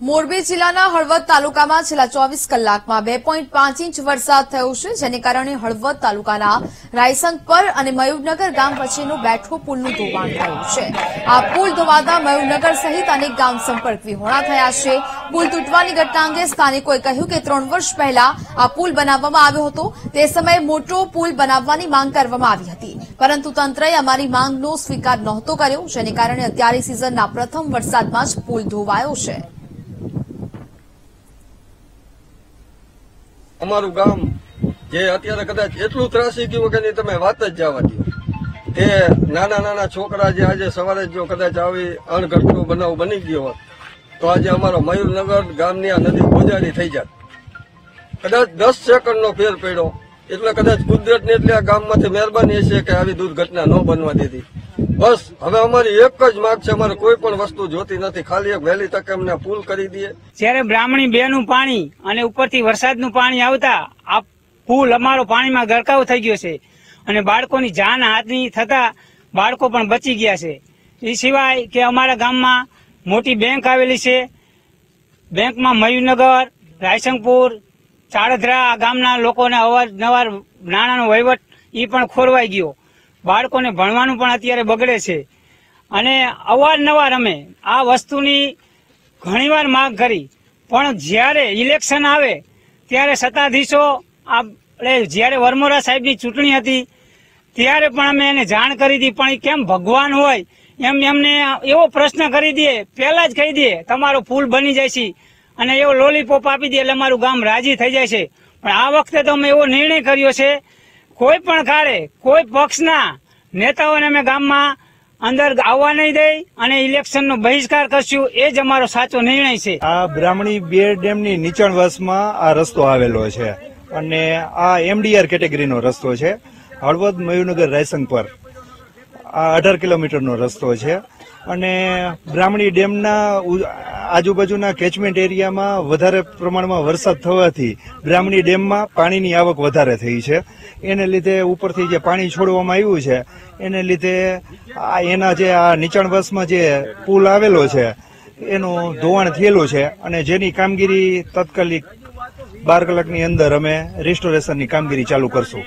મોરબી જિલ્લાના હળવદ તાલુકામાં છેલ્લા 24 કલાકમાં 2.5 ઇંચ વરસાદ થયો છે, જેને કારણે હળવદ તાલુકાના રાયસંગપર અને મયુરનગર ગામ વચ્ચેનું બેઠો પુલનું ધોવાણ થયું છે। આ પુલ ધોવાતા મયુરનગર સહિત અનેક ગામ સંપર્ક વિહોણા થયા છે। પુલ તૂટવાની ઘટના અંગે સ્થાનિકોએ કહ્યું કે 3 વર્ષ પહેલા આ પુલ બનાવવામાં આવ્યો હતો। તે સમયે મોટો પુલ બનાવવાની માંગ કરવામાં આવી હતી, પરંતુ તંત્રએ અમારી માંગનો સ્વીકાર નહોતો કર્યો, જેને કારણે અત્યારે સિઝનના પ્રથમ વરસાદમાં જ પુલ ધોવાયો છે। અમારું ગામ જે અત્યારે કદાચ એટલું ત્રાસી ગયું કે તમે વાત જ જવા દો। તે નાના નાના છોકરા જે આજે સવારે જો કદાચ આવી અણઘડતો બનાવ બની ગયો હોત તો આજે અમારો મયુરનગર ગામની આ નદી ગોજારી થઈ જાત। કદાચ 10 સેકન્ડનો ફેર પડ્યો એટલે કદાચ કુદરતની એટલે આ ગામમાંથી મહેરબાની હશે કે આવી દુર્ઘટના ન બનવા દીધી। બસ હવે અમારી એક જ માંગ છે, અમારે કોઈ પણ વસ્તુ જોતી નથી, ખાલી એક વહેલી તકે અમને પુલ કરી દે। જ્યારે બ્રાહ્મણી 2 નું પાણી અને ઉપરથી વરસાદનું પાણી આવતા આ પુલ અમારો પાણીમાં ગરકાવ થઈ ગયો છે અને બાળકોની જાન હાથની થતા બાળકો પણ બચી ગયા છે। એ સિવાય કે અમારા ગામમાં મોટી બેંક આવેલી છે। બેંકમાં મયુરનગર, રાયસંગપુર, ચાળધરા ગામના લોકોને અવારનવાર નાણાંનો વહીવટ એ પણ ખોરવાઈ ગયો। બાળકોને ભણવાનું પણ અત્યારે બગડે છે અને અવારનવાર અમે આ વસ્તુની ઘણીવાર માંગ કરી, પણ જ્યારે ઇલેક્શન આવે ત્યારે સત્તાધીશો આપણે જ્યારે વરમોરા સાહેબની ચૂંટણી હતી ત્યારે પણ અમે એને જાણ કરી હતી, પણ એ કેમ ભગવાન હોય એમ એમને એવો પ્રશ્ન કરી દે, પહેલા જ કહી દે તમારો પુલ બની જાય છે અને એવો લોલીપોપ આપી દે એટલે અમારું ગામ રાજી થઈ જાય છે। પણ આ વખતે તો અમે એવો નિર્ણય કર્યો છે, કોઈ પણ કાળે કોઈ પક્ષના નેતાઓને અમે ગામમાં અંદર આવવા નહીં દઈ અને ઇલેક્શનનો બહિષ્કાર કરશું, એ જ અમારો સાચો નિર્ણય છે। આ બ્રાહ્મણી 2 ડેમની નીચાણવાસમાં આ રસ્તો આવેલો છે અને આ MDR કેટેગરીનો રસ્તો છે। હળવદ મયુરનગર રાયસંગપર આ 18 કિલોમીટરનો રસ્તો છે અને બ્રાહ્મણી ડેમના આજુબાજુના કેચમેન્ટ એરિયામાં વધારે પ્રમાણમાં વરસાદ થવાથી બ્રાહ્મણી ડેમમાં પાણીની આવક વધારે થઈ છે। એને લીધે ઉપરથી જે પાણી છોડવામાં આવ્યું છે એને લીધે એના જે આ નીચાણવાસમાં જે પુલ આવેલો છે એનું ધોવાણ થયેલું છે અને જેની કામગીરી તાત્કાલિક 12 કલાકની અંદર અમે રિસ્ટોરેશનની કામગીરી ચાલુ કરશું।